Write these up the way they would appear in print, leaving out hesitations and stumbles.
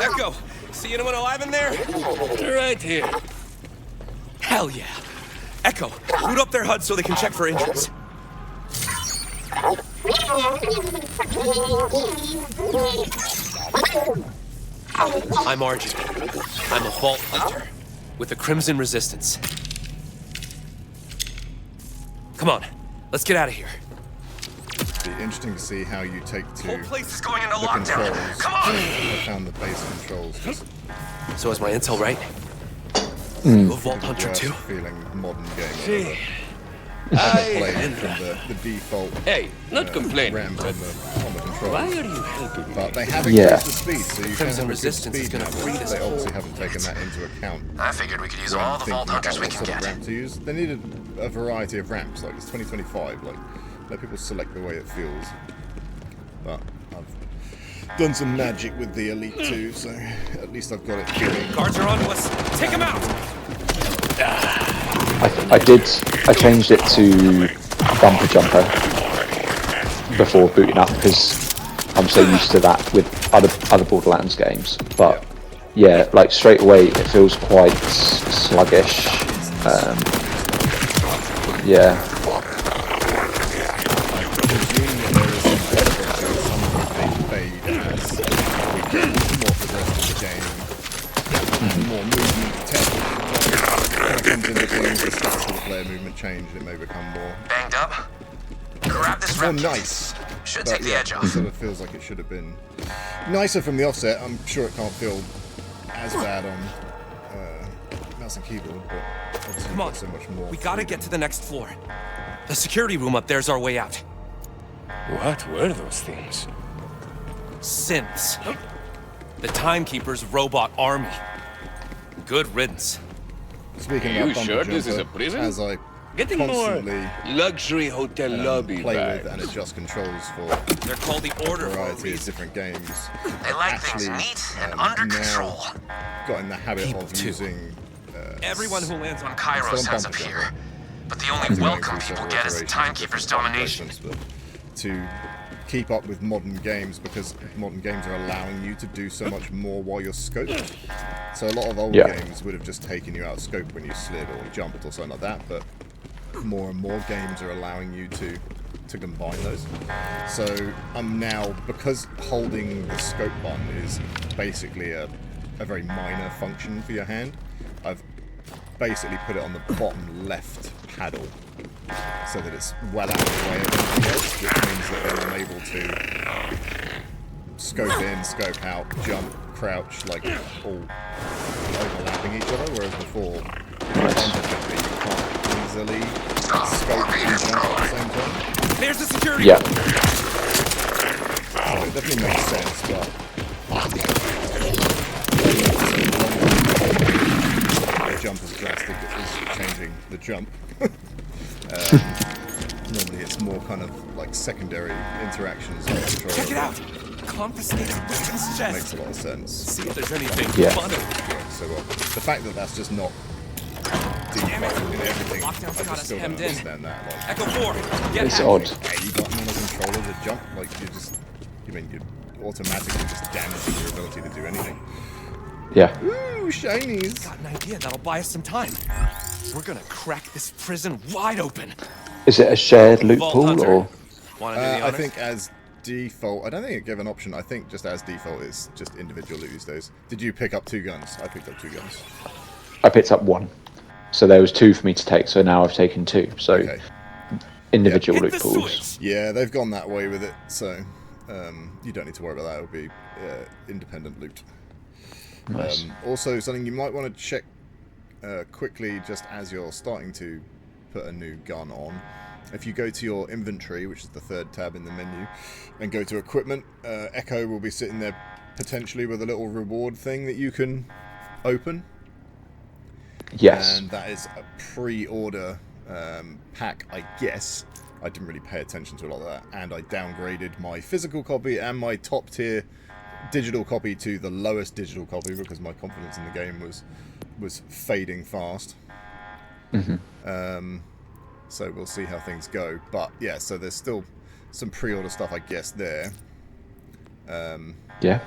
Echo, see anyone alive in there? Right here. Hell yeah. Echo, boot up their HUD so they can check for injuries. I'm Arjun. I'm a Vault Hunter with the Crimson Resistance. Come on, let's get out of here. It'd be interesting to see how you take to Whole place is going into the lockdown. controls. Come on! I found the base controls just So is my intel right? You a Vault the Hunter worst too? feeling modern game See, ever. I Played and from the default Hey, not complaining, ramp but on the controls. why are you helping me? But they have increased the speed, so you can Crimson have a good Resistance is speed gonna now, free but this they whole obviously haven't taken that into account. I figured we could use when all the thinking Vault about Hunters we what can sort of get. ramp to use. They needed a variety of ramps, like it's 2025, like let people select the way it feels. But I've done some magic with the Elite 2, so at least I've got it going. Guards are onto us. Take them out! I changed it to bumper jumper before booting up because I'm so used to that with other Borderlands games. But yeah, like straight away it feels quite sluggish. Yeah. More movement tech comes into things, the stats of the player movement change, it may become more Banged up? Grab this rep kit. nice. Should But take the yeah, edge it off. sort of feels like it should have been nicer from the offset. I'm sure it can't feel as bad on mouse and keyboard, but obviously Come on, got so much more. we gotta get to the next floor. The security room up there's our way out. What were those things? Synths. The Timekeeper's robot army. Good riddance. Speaking Are about you bumper sure this is jumper, a prison? as I Getting more constantly luxury hotel lobby play vibes. with and adjust controls for They're called the Order for a variety of reason. different games. They like things Actually, neat and under now control. got in the habit People of too. using Everyone who lands on Kairos Still has bumper up jumper. here. But the only welcome people get is the Timekeeper's domination. But to keep up with modern games, because modern games are allowing you to do so much more while you're scoped. So a lot of old games would have just taken you out of scope when you slid or jumped or something like that, but more and more games are allowing you to combine those. So I'm now, because holding the scope button is basically a very minor function for your hand, I've basically put it on the bottom left paddle so that it's well out of the way of the edge, which means that then I'm able to scope in, scope out, jump, crouch, like all overlapping each other, whereas before you can't easily scope and jump at the same time. There's the security. Yeah. So it definitely makes sense, but the jump is drastic, it is changing the jump. Normally it's more kind of like secondary interactions and control. Check it out. Confiscated weapons chest. Makes a lot of sense. See if there's anything fun. Yeah, so the fact that that's just not default in everything, I Lockdown's got just us still don't hemmed in. understand that. Like, Echo 4, get It's out. odd. A button on a controller to jump, like you're automatically just damaging your ability to do anything. Yeah. Ooh, shinies! Got an idea that'll buy us some time. We're gonna crack this prison wide open. Is it a shared loot Vault pool Hunter. or? Wanna do the I honors? think as default, I don't think it gave an option. I think just as default is just individual loot these days. Did you pick up 2 guns? I picked up 2 guns. I picked up 1, so there was 2 for me to take. So now I've taken 2. So Okay. individual Hit loot the pools. switch. Yeah, they've gone that way with it, so you don't need to worry about that. It'll be independent loot. Nice. Also, something you might want to check quickly just as you're starting to put a new gun on. If you go to your inventory, which is the 3rd tab in the menu, and go to equipment, Echo will be sitting there potentially with a little reward thing that you can open. Yes. And that is a pre-order pack, I guess. I didn't really pay attention to a lot of that, and I downgraded my physical copy and my top tier digital copy to the lowest digital copy because my confidence in the game was fading fast. So we'll see how things go. But yeah, so there's still some pre-order stuff, I guess, there. Yeah.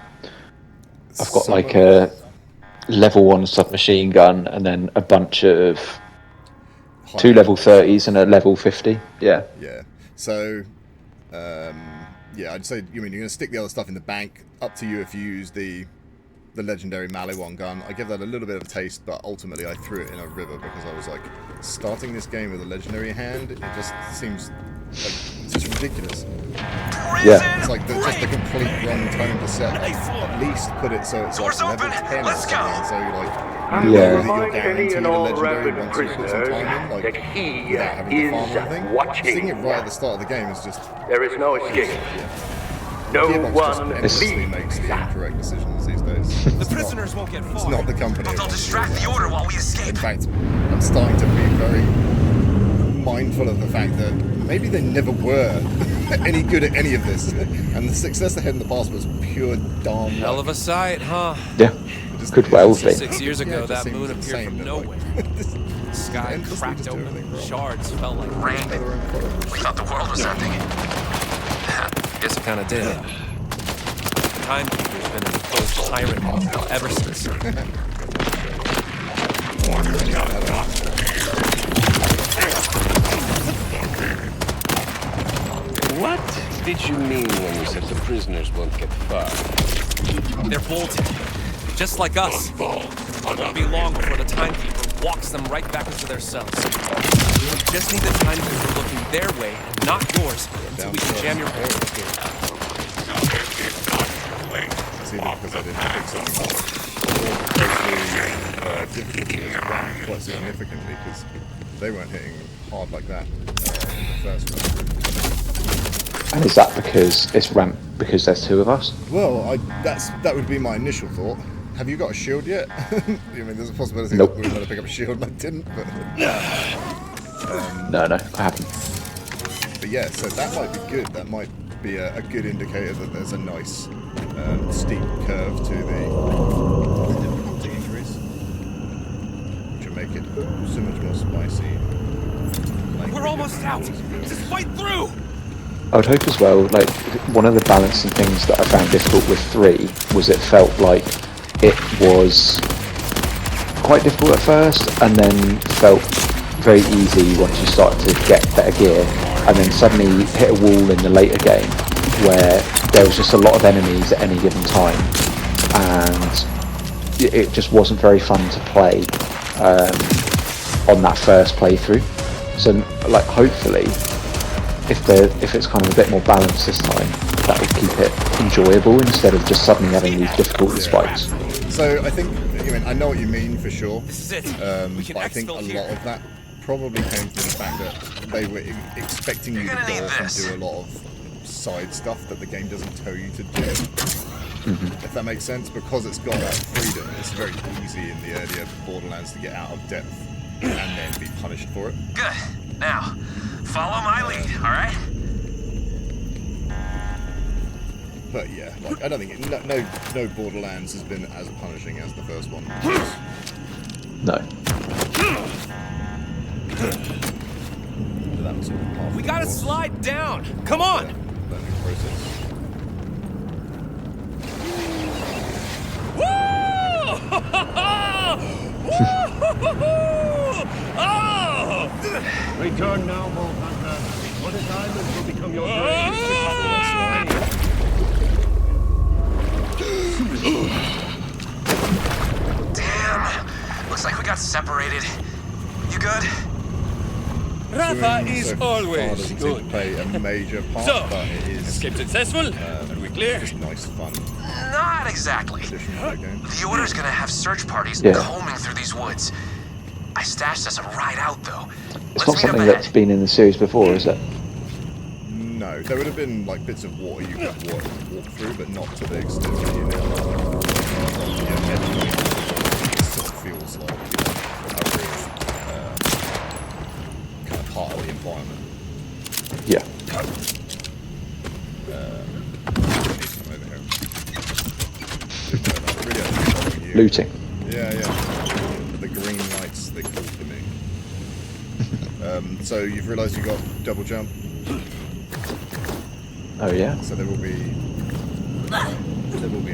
I've got like a level 1 submachine gun and then a bunch of 2 level 30s and a level 50. Yeah. Yeah. So, yeah, I'd say, you're going to stick the other stuff in the bank. Up to you if you use the legendary Maliwan gun. I give that a little bit of a taste, but ultimately I threw it in a river because I was like, starting this game with a legendary hand, it just seems like it's just ridiculous. Yeah. It's like just the complete wrong tone to set. Like, at least put it so it's like level 10 or something, so you're like, you know that you're guaranteed a legendary once you put some time in, like, without having to farm anything. Sticking it right at the start of the game is just... There is no escape. No one endlessly makes the incorrect decisions these days. The prisoners won't get far. It's not the company. But they'll distract the order while we escape. In fact, I'm starting to be very mindful of the fact that maybe they never were any good at any of this, and the success they had in the past was pure darn Hell of a sight, huh? Yeah. Could well be. 6 years ago, that moon appeared insane, from but, nowhere. like, Sky endlessly cracked just do open. everything wrong. Shards fell like Rain. We thought the world was ending. Guess it kind of did. Timekeeper's been an imposed tyrant ever since. What did you mean when you said the prisoners won't get far? They're bolted, just like us. It won't be long before the timekeeper walks them right back into their cells. We just need the timekeeper looking their way and not yours until we can jam your hole. See, because I didn't pick something up. Difficulty has ramped quite significantly because they weren't hitting hard like that in the first one. And is that because it's ramped because there's 2 of us? Well, that would be my initial thought. Have you got a shield yet? I mean, there's a possibility Nope. that we were going to pick up a shield and I didn't, but... No, I haven't. But yeah, so that might be good. That might be a good indicator that there's a nice steep curve to the difficulty increase, which will make it so much more spicy. Like, We're almost out! Just fight through! I would hope as well, like, one of the balancing things that I found difficult with 3 was it felt like it was quite difficult at first and then felt very easy once you started to get better gear, and then suddenly hit a wall in the later game where there was just a lot of enemies at any given time and it just wasn't very fun to play on that first playthrough. So like hopefully if it's kind of a bit more balanced this time, that will keep it enjoyable instead of just suddenly having these difficulty spikes. So I think, I know what you mean for sure, This is it. We can but I think a exfil lot here. of that probably came from the fact that they were expecting you to gonna go need off and this. do a lot of side stuff that the game doesn't tell you to do. If that makes sense, because it's got that freedom, it's very easy in the earlier Borderlands to get out of depth and then be punished for it. Good. Now, follow my lead, alright? But yeah, like I don't think no Borderlands has been as punishing as the first one. No. But that was sort of part of We the gotta course. slide down! Come on! Learning process. Return now, Vault Hunter. What is diamond will become your Damn. Looks like we got separated. You good? RAFA Doing is so far always doesn't seem to good. play a major part, So, but it is escape successful? Are we clear? just nice fun Not exactly. addition to the game. The Order's gonna have search parties Yeah. combing through these woods. I stashed us a ride out, though. It's Let's not meet up something ahead. that's been in the series before, is it? No, there would have been like bits of water you could walk through, but not to the extent that you now. Yeah, everything sort of feels like a real kind of part of the environment. Yeah. Need to come over here. Really following you. Looting. Yeah. The green lights, they call for me. So you've realised you got double jump. Oh yeah. So there will be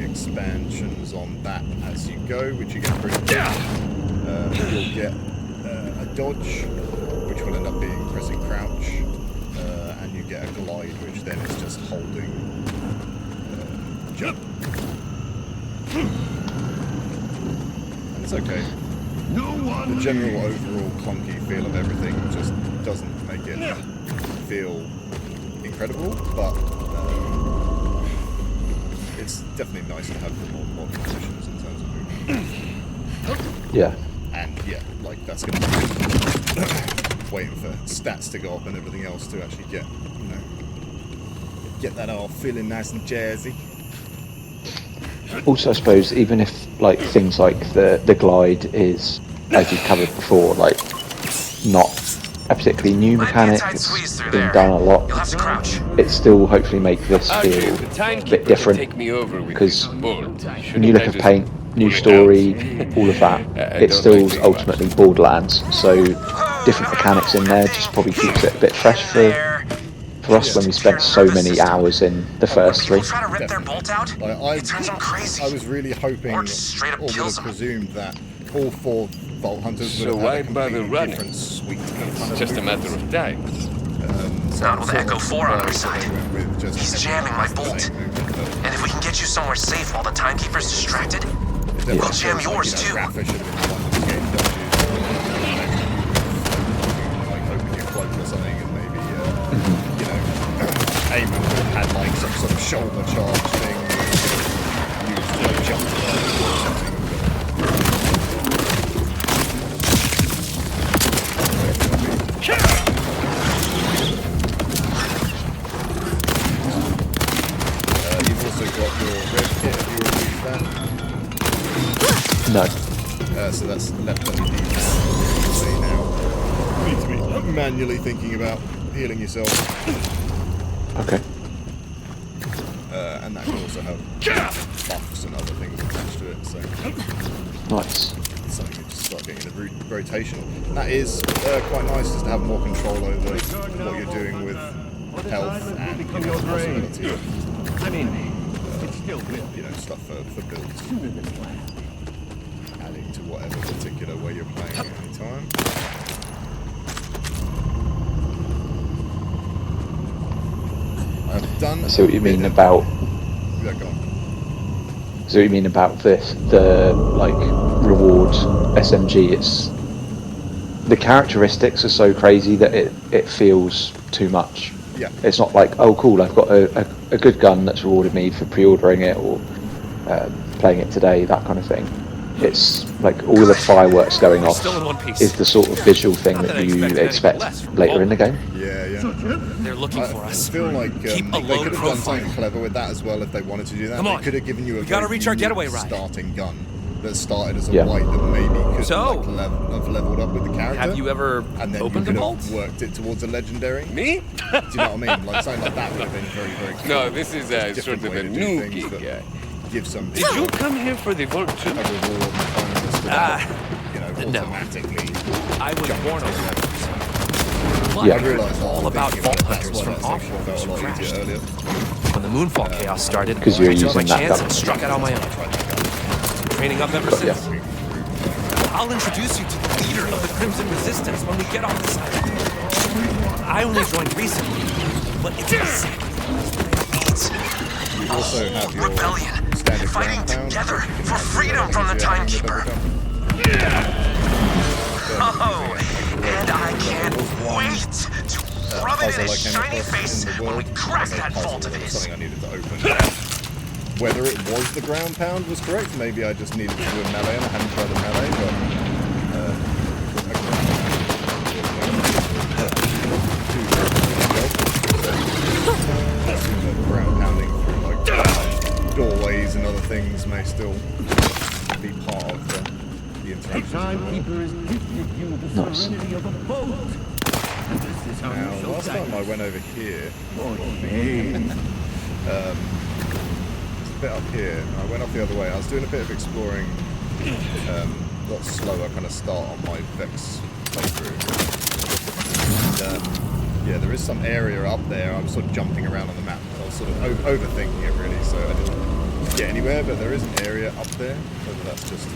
a expansions on that as you go, which you get pretty quick. You'll get a dodge, which will end up being pressing crouch, and you get a glide, which then is just holding jump. And it's okay. The general overall clunky feel of everything just doesn't make it feel incredible, but it's definitely nice to have the more modern positions in terms of movement. Yeah. And yeah, like that's going to be waiting for stats to go up and everything else to actually get, you know, get that all feeling nice and jazzy. Also, I suppose even if like things like the glide is, as you've covered before, like not a particularly new mechanic, it's been done a lot. It still hopefully make this feel a bit different, because when you look at paint, new story, all of that, it still ultimately Borderlands. So different mechanics in there just probably keeps it a bit fresh for us when we spent so many hours in the first three. Like, I was really hoping, or would have presumed that all 4 Vault Hunters would have had a completely different suite. It's just a matter of time. Not with Echo 4 on our side. He's jamming my bolt. And if we can get you somewhere safe while the timekeeper's distracted, we'll jam yours too. RAFA should have been one of the game like hoping you cloak or something, and maybe you know, Aim would have had like some sort of shoulder charge thing, used to like jump or something. You've also got your red kit. Have you removed that? No. So that's left LED display now. You need to be manually thinking about healing yourself. Okay. And that can also have buffs and other things attached to it. So Nice. it's something you just start getting the rotation. And that is quite nice, just to have more control over what you're doing with health and, you know, possibility of you know, stuff for builds. Adding to whatever particular way you're playing at any time. I've done. I see what you mean about. Yeah, go on. So what you mean about this, the like reward SMG? It's the characteristics are so crazy that it feels too much. Yeah. It's not like, oh cool, I've got a good gun that's rewarded me for pre-ordering it or playing it today, that kind of thing. It's like all the fireworks going off Still in one piece. is the sort of visual thing that you expect later in the game. Yeah, yeah. They're looking for us. I feel like Keep a they low could have done profile. something clever with that as well if they wanted to do that. Come on. They could have given you a We gotta very reach our unique getaway ride. starting gun that started as a Yeah. white that maybe could So, have leveled up with the character. Have you ever and then opened you a could vault? have worked it towards a legendary? Me? Do you know what I mean? Like something like that would have been very, very cool. No, this is Just sort different of way a to do new things gig. that give some Did you come here for the Vault a reward and bonus without, you know, no. automatically. I was born over there. Yeah. I realised all about thinking vault about hunters that from section off-world felt a lot crashed. easier earlier. When the Moonfall chaos started, 'Cause you were I took my using that chance gun. and struck out on my own. Training up ever Got ya. since. I'll introduce you to the leader of the Crimson Resistance when we get off the site. I only joined recently, but it's exactly You also have your Rebellion, standard fighting ground pound, together which you can for have freedom your from the easier and timekeeper. double jump. Oh, and I can't wait to rub it in Puzzle I his came shiny across face in the when world. we crack As a that puzzle, vault of it was his. something I needed to open. Whether it was the ground pound was correct, maybe I just needed to do a melee and I hadn't tried a melee, but ground pounding through like doorways and other things may still be part of the The interaction. timekeeper has gifted you the Nice. serenity of a boat. And this is how Now, you shall last thank time I went over here, for your name. it's a bit up here. I went off the other way. I was doing a bit of exploring, a lot slower kind of start on my Vex playthrough. And, yeah, there is some area up there. I was sort of jumping around on the map. I was sort of overthinking it really, so I didn't get anywhere, but there is an area up there. Whether that's just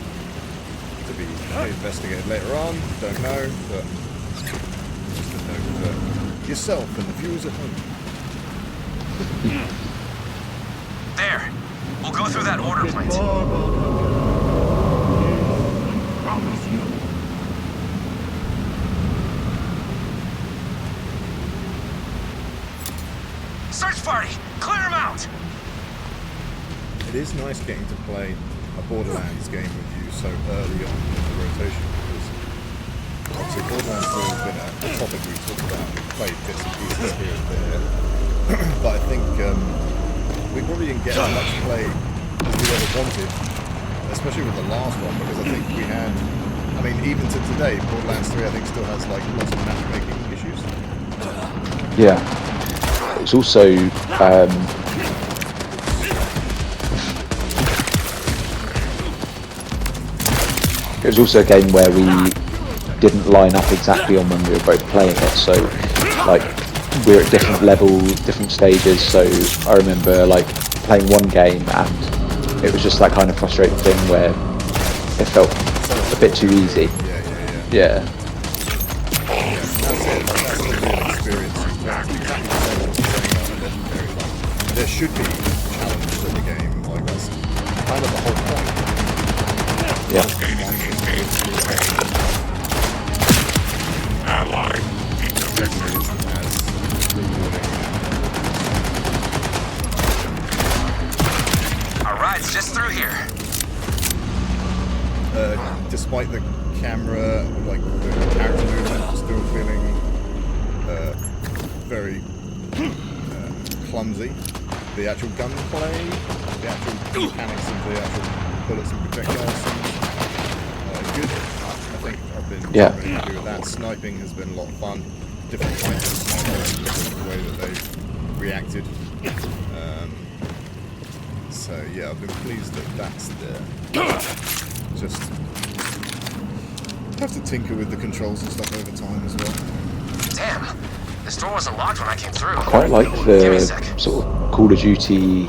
to be investigated later on, don't know. But just a note for yourself and the viewers at home. There. We'll go through that order plate. More, Vault Hunter. Yes, I promise you. Search party! Clear them out! It is nice getting to play a Borderlands game with you so early on in the rotation, because obviously Borderlands has always been a topic we talked about. We've played bits and pieces here and there, but I think we probably didn't get as much play as we ever wanted, especially with the last one, because I think we had, I mean, even to today, Borderlands 3 I think still has like lots of matchmaking issues. Yeah. It's also it was also a game where we didn't line up exactly on when we were both playing it, so like we're at different levels, different stages, so I remember like playing one game and it was just that kind of frustrating thing where it felt a bit too easy. Yeah. That's the real experience. There should be challenges in the game, like that's kind of the whole point. Yeah. Our ride's just through here. Despite the camera, like the character movement, still feeling very clumsy. The actual gunplay, the actual mechanics of the actual bullets and projectiles seems good. I think I've been really happy with that. Sniping has been a lot of fun. Different kinds of snipers, the way that they've reacted. So yeah, I've been pleased that that's there. Just have to tinker with the controls and stuff over time as well. Damn. This door wasn't locked when I came through. I quite like the sort of Call of Duty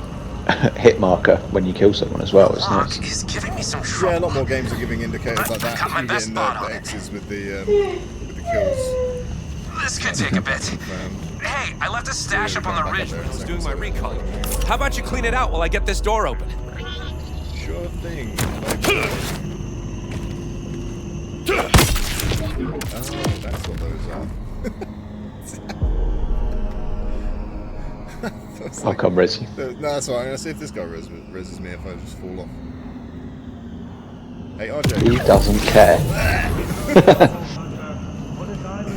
hit marker when you kill someone as well. It's nice. He's giving me some trouble. Yeah, a lot more games are giving indicators like that. Got my You best getting spot on the it. X's with the kills. This could take a bit. Hey, I left a stash up on the ridge. I was doing my recon. How about you clean it out while I get this door open? Sure thing. Oh, that's what those are. I'll come res you. No, that's alright. I'm gonna see if this guy reses me if I just fall off. Hey, RJ. He doesn't care.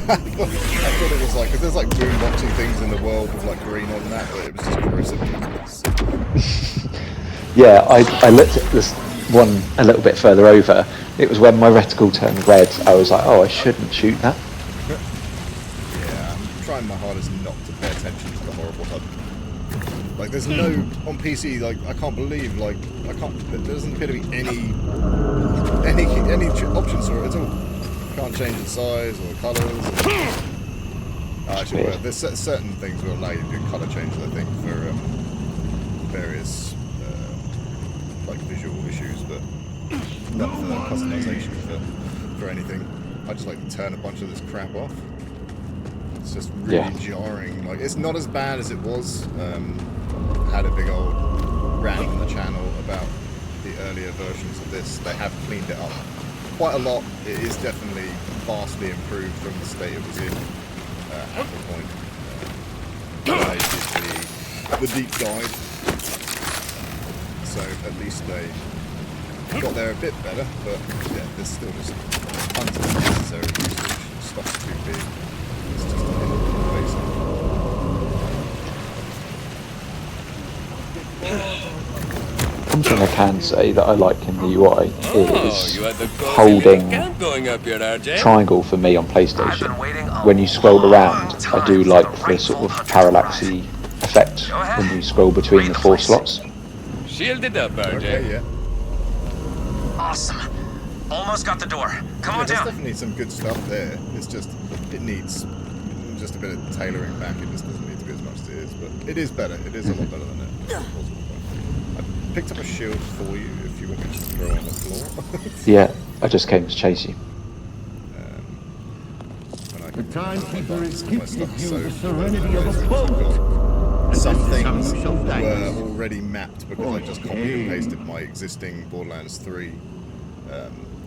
I thought it was like, because there's like boomboxing things in the world with like green on that, but it was just corrosive. Yeah, I looked at this one a little bit further over. It was when my reticle turned red. I was like, oh, I shouldn't shoot that. Yeah, I'm trying my hardest not to pay attention to the horrible HUD. Like, there's no, on PC, like, I can't believe, like, there doesn't appear to be any options for it at all. Can't change the size or the colours. Actually, well, there's certain things will allow you to do colour changes, I think, for various, like, visual issues, but not for customization for anything. I just like to turn a bunch of this crap off. It's just really jarring. Like, it's not as bad as it was. Had a big old rant on the channel about the earlier versions of this. They have cleaned it up quite a lot. It is definitely vastly improved from the state it was in at the point. They did the deep dive, so at least they got there a bit better. But yeah, there's still just tons of unnecessary usage. Stuff's too big. It's just basic. One thing I can say that I like in the UI is holding triangle for me on PlayStation. When you scroll around, I do like the sort of parallaxy effect when you scroll between the 4 slots. Shielded up, RJ. Okay, yeah. Awesome. Almost got the door. Come on There's down. definitely some good stuff there. It's just, it needs just a bit of tailoring back. It just doesn't need to be as much as it is, but it is better. It is a lot better than it was before. picked up a shield for you if you want me to throw on the floor. Yeah, I just came to chase you. The timekeeper is gifted you So the serenity of a boat. some This is things how you shall were die. already mapped because I just copied and pasted my existing Borderlands 3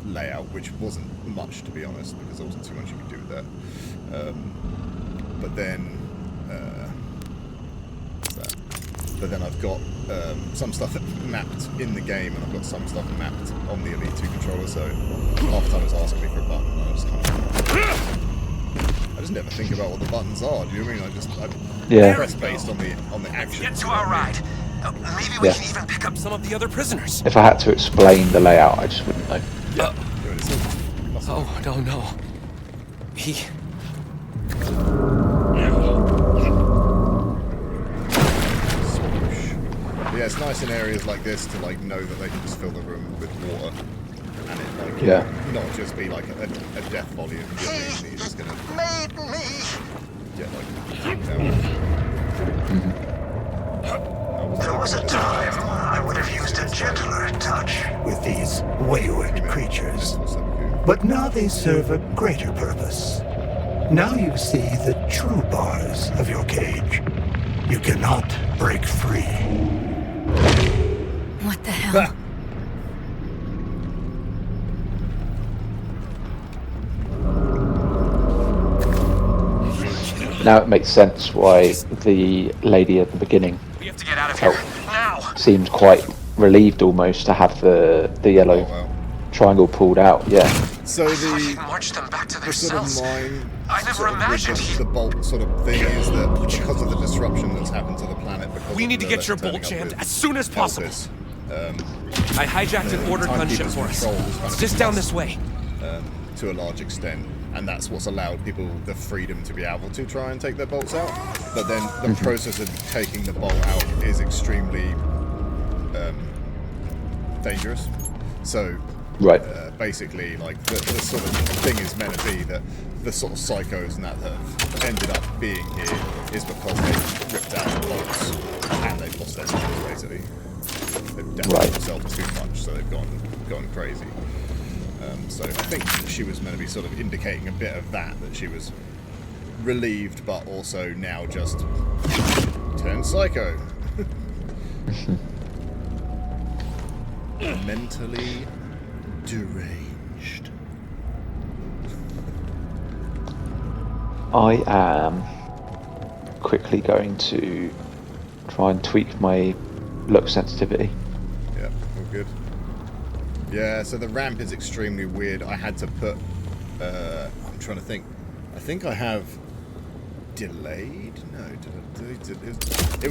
layout, which wasn't much, to be honest, because there wasn't too much you could do with that. But then, what's that? But then I've got some stuff mapped in the game, and I've got some stuff mapped on the Elite 2 controller. So half the time it's asking me for a button, and I just kind of. I just never think about what the buttons are. Do you know what I mean? I press based on the action. Get to our ride. Maybe we can even pick up Some of the other prisoners. If I had to explain the layout, I just wouldn't know. Oh, no. He... Yeah, it's nice in areas like this to like know that they can just fill the room with water, and it like not just be like a death volume. You're just gonna made me. get like. There was a time I would have used a gentler touch with these wayward creatures. But now they serve a greater purpose. Now you see the true bars of your cage. You cannot break free. What the hell? Now it makes sense why the lady at the beginning We have to get out of here now. seemed quite relieved almost to have the yellow triangle pulled out. Yeah. So He marched them back to their the sort of cells. mind, I never sort of imagined with he... the bolt sort of thing is that because of the disruption that's happened to the planet, because We of need to the get your turning bolt up jammed with as soon as possible. Elvis, I hijacked an order gunship timekeeper's for us. control was kind It's of just down lost, this way. to a large extent, and that's what's allowed people the freedom to be able to try and take their bolts out. But then the process of taking the bolt out is extremely dangerous. So basically, like the sort of thing is meant to be that the sort of psychos and that have ended up being here is because they've ripped out the bolts and they've lost their minds, basically. They've damaged themselves too much, so they've gone crazy. So I think she was meant to be sort of indicating a bit of that she was relieved, but also now just turned psycho. Mentally deranged. I am quickly going to try and tweak my look sensitivity. Yeah, all good. Yeah, so the ramp is extremely weird. I had to put, I'm trying to think. I think I have delayed? No, it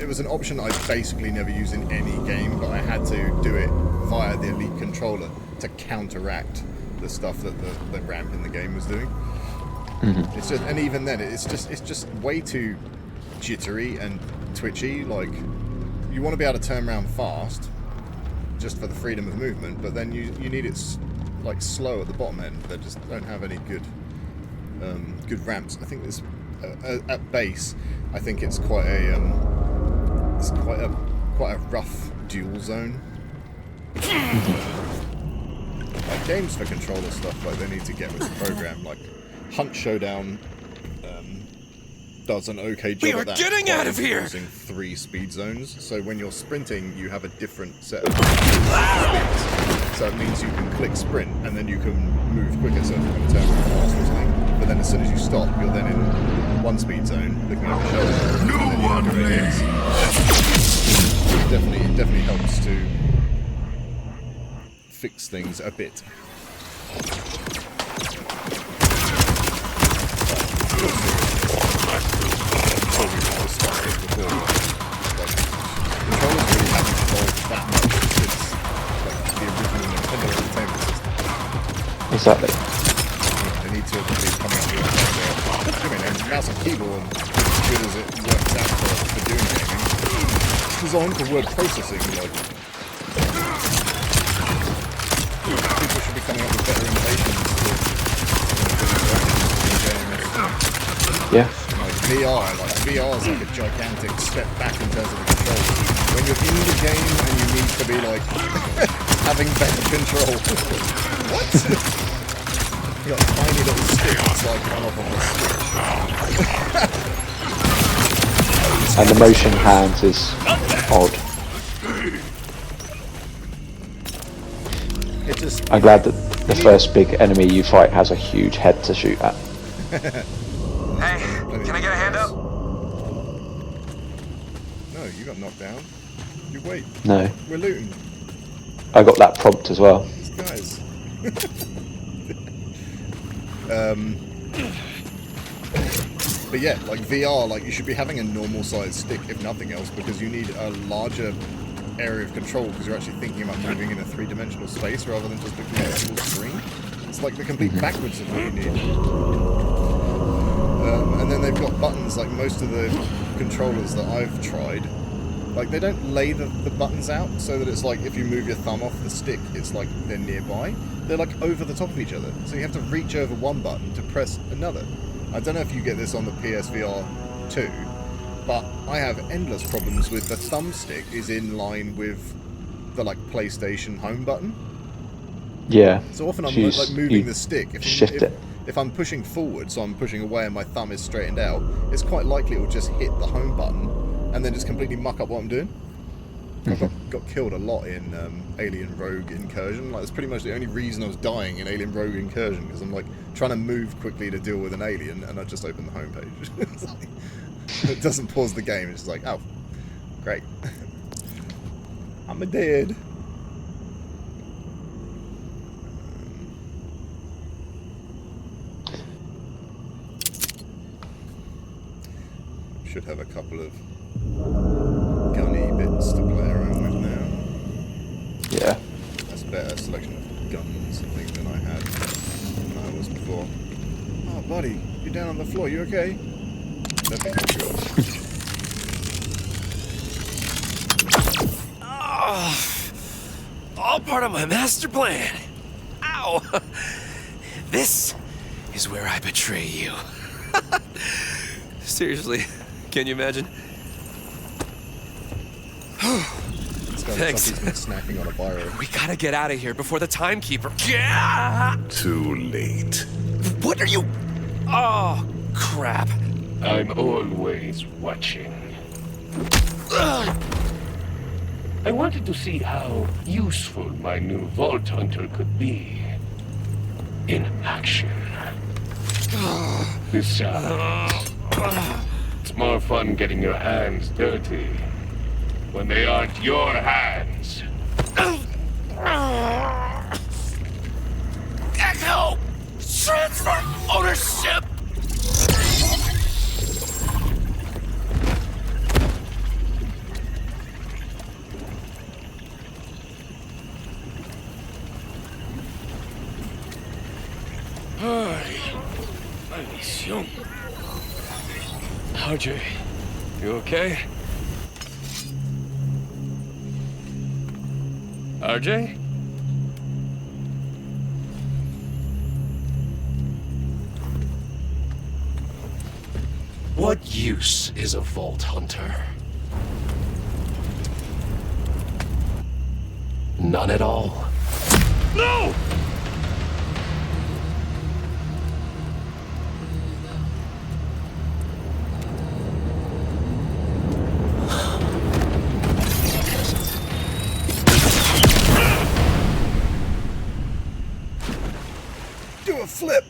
was an option I basically never use in any game, but I had to do it via the Elite controller to counteract the stuff that the ramp in the game was doing. It's just, and even then, it's just way too jittery and twitchy. Like, you want to be able to turn around fast, just for the freedom of movement, but then you need it like slow at the bottom end. They just don't have any good ramps. I think this at base, I think it's quite a rough dual zone. Like games for controller stuff, like they need to get with the program. Like Hunt Showdown does an okay job We are at that. getting out of here! Using 3 speed zones, so when you're sprinting, you have a different set of speeds. So it means you can click sprint, and then you can move quicker, so if you're going to turn around fast or something. But then as soon as you stop, you're then in 1 speed zone, looking over the shoulder, and then you have to react. It definitely helps to fix things a bit. Controllers really haven't evolved that much since like the original Nintendo Entertainment System. Exactly. They need to be coming up with I mean, and mouse and keyboard, as good as it works out for doing gaming, it's designed for word processing. Like people should be coming up with better innovations to Yeah. like VR, like VR is like a gigantic step back in terms of the controls. When you're in the game and you need to be like having better control. What? You got a tiny little stick that's like one off of a stick. And the motion hands is odd. It just, I'm glad that the first big enemy you fight has a huge head to shoot at. Hey, can I get a hand up? No, you got knocked down. You wait. No. We're looting. I got that prompt as well. These guys. But yeah, like VR, like you should be having a normal sized stick if nothing else, because you need a larger area of control because you're actually thinking about moving in a three-dimensional space rather than just looking at a single screen. It's like the complete backwards of what you need. And then they've got buttons, like most of the controllers that I've tried, like they don't lay the buttons out so that it's like if you move your thumb off the stick, it's like they're nearby. They're like over the top of each other. So you have to reach over one button to press another. I don't know if you get this on the PSVR 2, but I have endless problems with the thumbstick is in line with the like PlayStation home button. Yeah. So often I'm like moving the stick. If I'm pushing forward, so I'm pushing away and my thumb is straightened out, it's quite likely it will just hit the home button and then just completely muck up what I'm doing. I got killed a lot in Alien Rogue Incursion. Like, that's pretty much the only reason I was dying in Alien Rogue Incursion, because I'm like trying to move quickly to deal with an alien and I just open the home page. It doesn't pause the game, it's just like, oh, great. I'm a dead. Should have a couple of gunny bits to play around with now. Yeah. That's a better selection of guns, I think, than I had when I was before. Oh, buddy, you're down on the floor. You okay? Let me help you up. All part of my master plan. Ow! This is where I betray you. Seriously, can you imagine? Thanks. He's been snacking on a biro. We gotta get out of here before the timekeeper. Yeah! Too late. What are you? Oh, crap. I'm always watching. I wanted to see how useful my new Vault Hunter could be in action. Besides, it's more fun getting your hands dirty when they aren't your hands. Echo! Transfer ownership! Maldición. RJ, you okay? RJ? What use is a Vault Hunter? None at all. No! Do a flip!